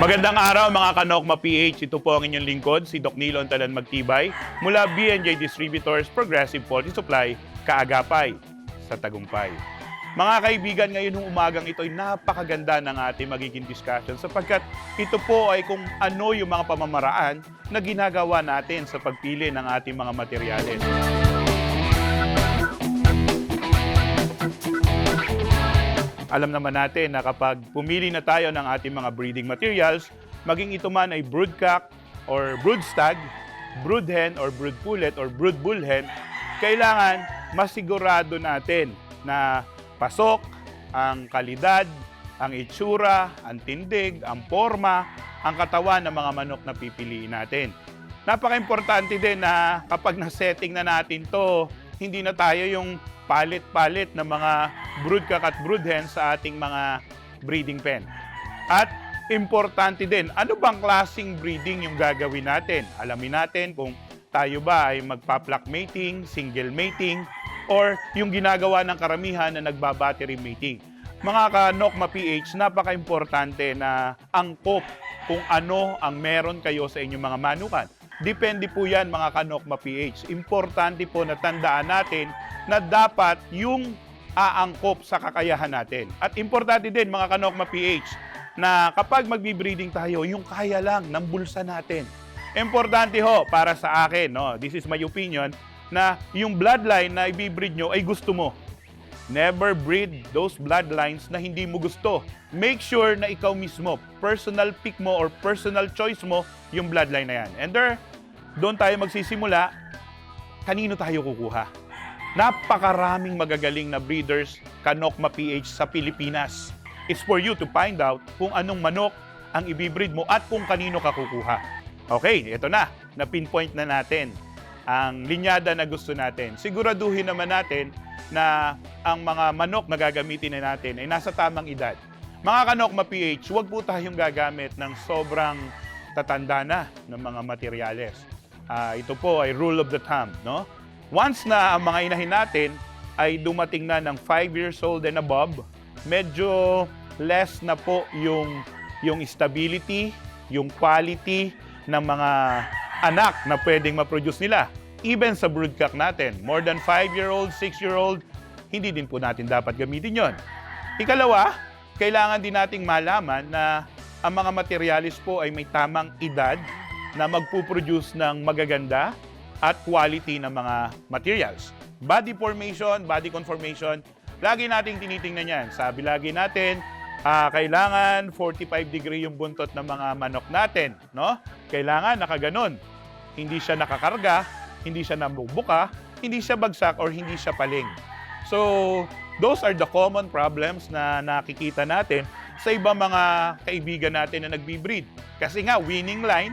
Magandang araw mga Kanokma PH. Ito po ang inyong lingkod, si Doc Nilon Talan Magtibay mula B&J Distributors Progressive Poultry Supply, Kaagapay sa Tagumpay. Mga kaibigan, ngayon ng umagang ito ay napakaganda ng ating magiging discussion sapagkat ito po ay kung ano yung mga pamamaraan na ginagawa natin sa pagpili ng ating mga materyales. Alam naman natin na kapag pumili na tayo ng ating mga breeding materials, maging ito man ay broodcock or broodstag, broodhen or brood pullet or brood bullhen, kailangan masigurado natin na pasok ang kalidad, ang itsura, ang tindig, ang forma, ang katawan ng mga manok na pipiliin natin. Napaka-importante din na kapag na-setting na natin to, hindi na tayo yung palit-palit ng mga broodcock at broodhen sa ating mga breeding pen. At importante din, ano bang klaseng breeding yung gagawin natin? Alamin natin kung tayo ba ay magpa-flock mating, single mating, or yung ginagawa ng karamihan na nagba-battery mating. Mga Kanokma PH, napaka-importante na angkop kung ano ang meron kayo sa inyong mga manukan. Depende po yan mga Kanokma PH. Importante po na tandaan natin na dapat yung aangkop sa kakayahan natin. At importante din mga Kanokma PH na kapag magbi-breeding tayo, yung kaya lang ng bulsa natin. Importante ho para sa akin, no? This is my opinion, na yung bloodline na i-breed nyo ay gusto mo. Never breed those bloodlines na hindi mo gusto. Make sure na ikaw mismo, personal pick mo or personal choice mo yung bloodline na yan. And doon tayo magsisimula, kanino tayo kukuha? Napakaraming magagaling na breeders, Kanokma PH sa Pilipinas. It's for you to find out kung anong manok ang ibibreed mo at kung kanino ka kukuha. Okay, ito na. Na-pinpoint na natin ang linyada na gusto natin. Siguraduhin naman natin na ang mga manok na gagamitin na natin ay nasa tamang edad. Mga Kanokma PH, huwag po tayong gagamit ng sobrang tatanda na ng mga materyales. Ito po ay rule of the thumb, no? Once na ang mga inahin natin ay dumating na ng 5 years old and above, medyo less na po yung stability, yung quality ng mga anak na pwedeng ma-produce nila. Even sa broodcock natin, more than 5-year-old, 6-year-old, hindi din po natin dapat gamitin yon. Ikalawa, kailangan din nating malaman na ang mga materialis po ay may tamang edad na magpuproduce ng magaganda at quality ng mga materials. Body formation, body conformation, lagi nating tinitingnan yan. Sabi lagi natin, kailangan 45 degree yung buntot ng mga manok natin, no? Kailangan nakaganon. Hindi siya nakakarga, hindi siya nabubuka, hindi siya bagsak, or hindi siya paling. So, those are the common problems na nakikita natin sa ibang mga kaibigan natin na nagbi-breed. Kasi nga, winning line,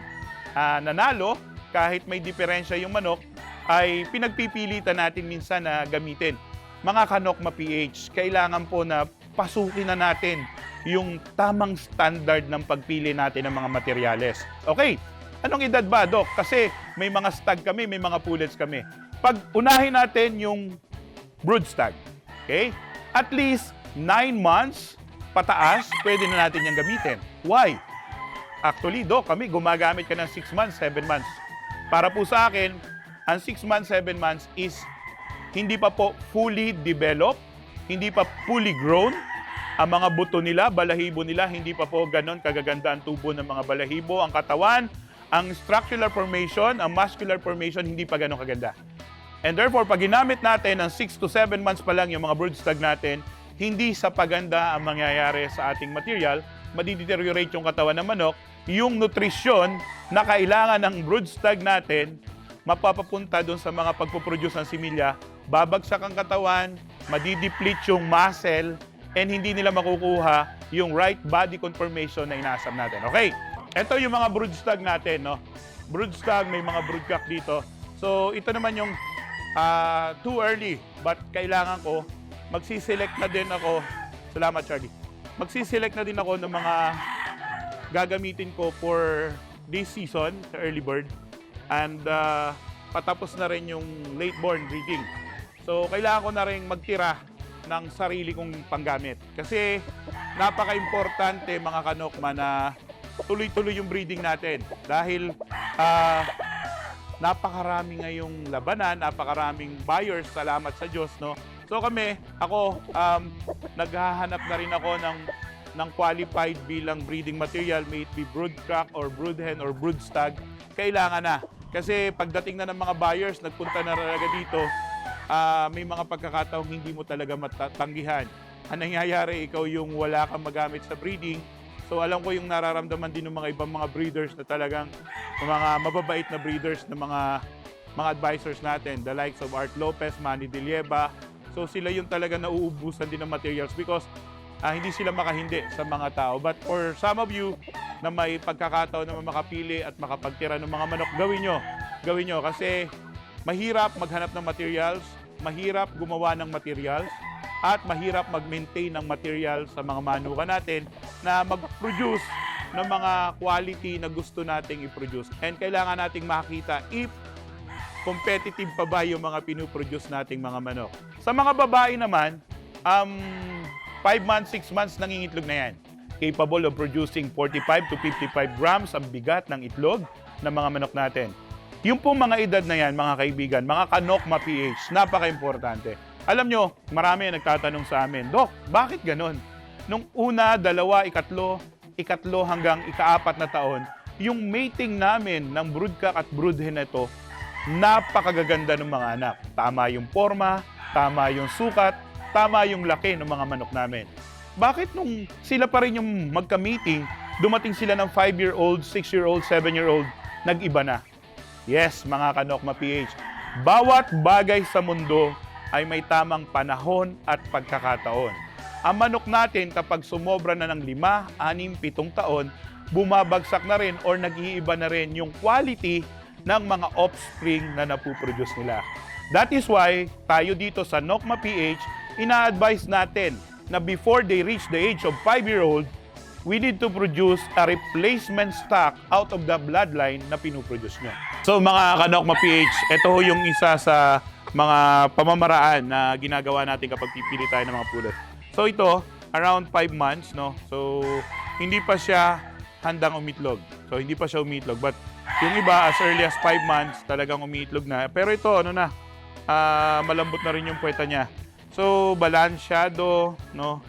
nanalo, kahit may diferensya yung manok, ay pinagpipilitan natin minsan na gamitin. Mga Kanokma PH, kailangan po na pasukin na natin yung tamang standard ng pagpili natin ng mga materyales. Okay, anong edad ba, Doc? Kasi may mga stag kami, may mga pullets kami. Pag unahin natin yung broodstag, okay? At least 9 months pataas, pwede na natin yung gamitin. Why? Actually, Doc, kami gumagamit ka ng 6 months, 7 months. Para po sa akin, ang 6 months, 7 months is hindi pa po fully developed, hindi pa fully grown. Ang mga buto nila, balahibo nila, hindi pa po ganon kagaganda ang tubo ng mga balahibo. Ang katawan, ang structural formation, ang muscular formation, hindi pa ganon kaganda. And therefore, pag ginamit natin ng 6 to 7 months pa lang yung mga broodstag natin, hindi sa paganda ang mangyayari sa ating material, madideteriorate yung katawan ng manok, yung nutrisyon na kailangan ng broodstag natin, mapapapunta doon sa mga pagpuproduce ng similya, babagsak ang katawan, madideplete yung muscle, and hindi nila makukuha yung right body conformation na inaasam natin. Okay, ito yung mga broodstag natin, no? Broodstag, may mga broodcock dito. So, ito naman yung too early, but kailangan ko, magsiselect na din ako, salamat Charlie, magsiselect na din ako ng mga gagamitin ko for this season, sa early bird, and patapos na rin yung late born breeding. So, kailangan ko na rin magtira ng sarili kong panggamit. Kasi napaka-importante mga Kanokma na tuloy-tuloy yung breeding natin. Dahil napakarami ngayong labanan, napakaraming buyers, salamat sa Diyos, no? So ako, naghahanap na rin ako ng qualified bilang breeding material, may it be broodcock or broodhen or broodstag. Kailangan na. Kasi pagdating na ng mga buyers, nagpunta na talaga dito, may mga pagkakataong hindi mo talaga matatanggihan. Ang nangyayari, ikaw yung wala kang magamit sa breeding. So alam ko yung nararamdaman din ng mga ibang mga breeders na talagang mga mababait na breeders na mga advisors natin, the likes of Art Lopez, Manny Dilieba. So sila yung talaga nauubusan din ng materials because hindi sila makahindi sa mga tao. But for some of you na may pagkakataon na makapili at makapagtira ng mga manok, gawin nyo kasi mahirap maghanap ng materials, mahirap gumawa ng materials, at mahirap mag-maintain ng material sa mga manuka natin na mag-produce ng mga quality na gusto nating i-produce. And kailangan nating makita if competitive pa ba yung mga pinuproduce nating mga manok. Sa mga babae naman, 5 months, 6 months nangingitlog na yan. Capable of producing 45 to 55 grams ang bigat ng itlog ng mga manok natin. Yung po mga edad na yan, mga kaibigan, mga kanokma PH, napaka-importante. Alam nyo, marami ang nagtatanong sa amin, Dok, bakit ganon? Nung una, dalawa, ikatlo hanggang ika-4 na taon, yung mating namin ng broodcock at broodhen na ito, napakagaganda ng mga anak. Tama yung forma, tama yung sukat, tama yung laki ng mga manok namin. Bakit nung sila pa rin yung magka-meeting, dumating sila ng 5-year-old, 6-year-old, 7-year-old, nag-iba na? Yes, mga kanokma PH, bawat bagay sa mundo ay may tamang panahon at pagkakataon. Ang manok natin kapag sumobra na ng 5, 6, 7 taon, bumabagsak na rin or nag-iiba na rin yung quality ng mga offspring na napuproduce nila. That is why tayo dito sa Nokma PH, ina-advise natin na before they reach the age of 5-year-old, we need to produce a replacement stock out of the bloodline na pinuproduce nyo. So mga kanokma PH, ito yung isa sa mga pamamaraan na ginagawa natin kapag pipili tayo ng mga pulot. So ito, around 5 months, no? So hindi pa siya handang umitlog. So hindi pa siya umitlog. But yung iba, as early as 5 months, talagang umiitlog na. Pero ito, malambot na rin yung puweta niya. So balansyado, no?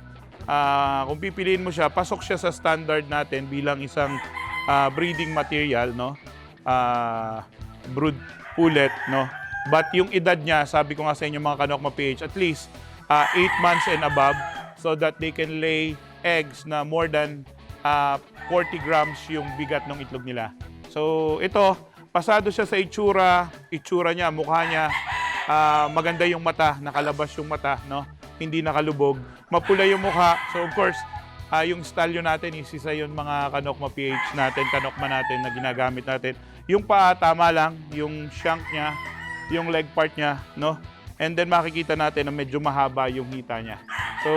Kung pipiliin mo siya, pasok siya sa standard natin bilang isang breeding material, no? Brood pullet, no? But yung edad niya, sabi ko nga sa inyo mga kanokma PH, at least 8 months and above so that they can lay eggs na more than 40 grams yung bigat ng itlog nila. So ito, pasado siya sa itsura niya, mukha niya, maganda yung mata, nakalabas yung mata, no? Hindi nakalubog. Mapula yung mukha. So of course, yung stallion natin, isa yun mga kanokma PH natin, kanokma natin na ginagamit natin. Yung paa, tama lang, yung shank niya, yung leg part niya, no? And then makikita natin na medyo mahaba yung hita niya. So,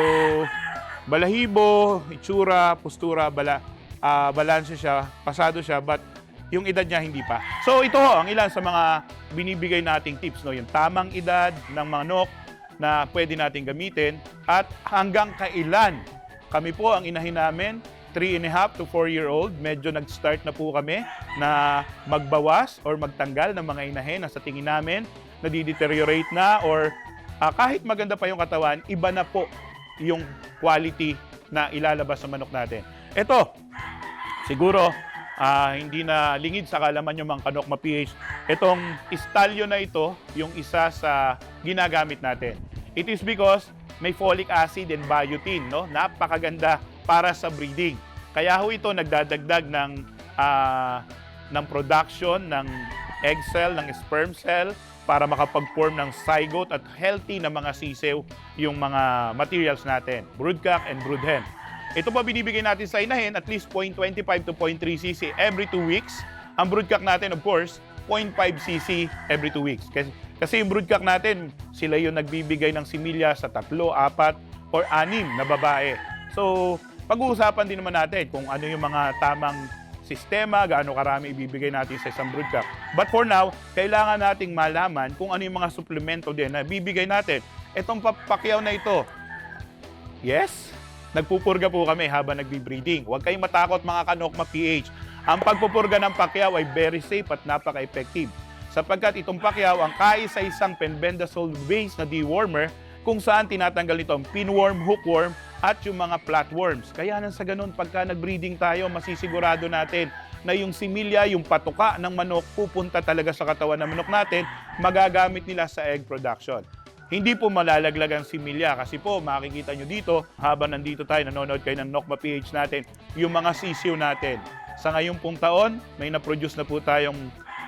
balahibo, itsura, postura, balanse siya, pasado siya, but yung edad niya hindi pa. So, ito ang ilan sa mga binibigay nating tips, no? Yung tamang edad ng manok na pwede nating gamitin at hanggang kailan. Kami po, ang inahin namin, 3.5 to 4-year-old, medyo nag-start na po kami na magbawas or magtanggal ng mga inahin na sa tingin namin nadi-deteriorate na or kahit maganda pa yung katawan, iba na po yung quality na ilalabas sa manok natin. Ito, siguro hindi na lingid sa kalaman yung mga kanokma PH. Itong stallion na ito, yung isa sa ginagamit natin. It is because may folic acid and biotin, no? Napakaganda para sa breeding. Kaya ho ito nagdadagdag ng production ng egg cell, ng sperm cell para makapag-form ng zygote at healthy na mga sisew yung mga materials natin, broodcock and broodhen. Ito pa binibigay natin sa inahin, at least 0.25 to 0.3 cc every 2 weeks. Ang broodcock natin, of course, 0.5 cc every 2 weeks. Kasi yung broodcock natin, sila yung nagbibigay ng similya sa 3, 4, or 6 na babae. So, pag-uusapan din naman natin kung ano yung mga tamang sistema, gaano karami ibibigay natin sa isang broodcock. But for now, kailangan nating malaman kung ano yung mga suplemento din na bibigay natin. Itong papakyaw na ito, yes, nagpupurga po kami habang nagbi-breeding. Huwag kayong matakot mga Kanokma PH. Ang pagpupurga ng pakyaw ay very safe at napaka-effective. Sapagkat itong pakyaw ang kaisa-isang penbendazole-based na dewormer kung saan tinatanggal nito ang pinworm, hookworm at yung mga flatworms. Kaya nang sa ganun, pagka nag-breeding tayo, masisigurado natin na yung similya, yung patuka ng manok, pupunta talaga sa katawan ng manok natin, magagamit nila sa egg production. Hindi po malalaglag ang similya kasi po makikita nyo dito, habang nandito tayo, nanonood kayo ng Nokma PH natin, yung mga sisiw natin. Sa ngayong pong taon, may na-produce na po tayong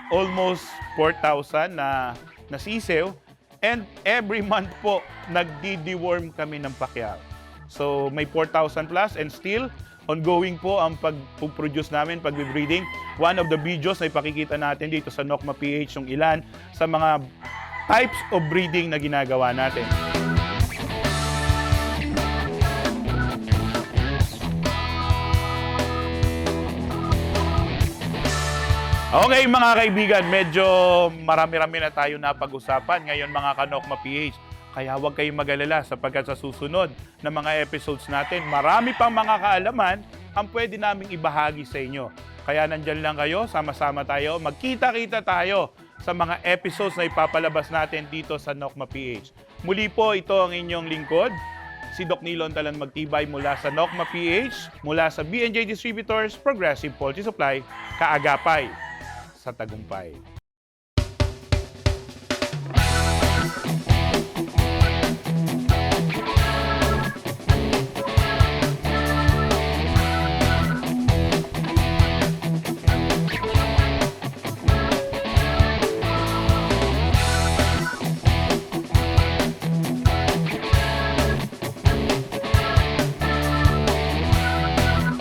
almost 4,000 na sisiw. And every month po, nagdi-deworm kami ng pakyaw. So may 4,000 plus and still ongoing po ang pag-produce namin, pag-breeding. One of the videos na ipakikita natin dito sa Nokma PH yung ilan sa mga types of breeding na ginagawa natin. Okay mga kaibigan, medyo marami-rami na tayo napag-usapan ngayon mga Kanokma PH. Kaya huwag kayong mag-alala sapagkat sa susunod na mga episodes natin, marami pang mga kaalaman ang pwede naming ibahagi sa inyo. Kaya nandyan lang kayo, sama-sama tayo, magkita-kita tayo sa mga episodes na ipapalabas natin dito sa Nokma PH. Muli po, ito ang inyong lingkod, si Doc Nilon Talan Magtibay mula sa Nokma PH, mula sa B&J Distributors, Progressive Poultry Supply, Kaagapay sa Tagumpay.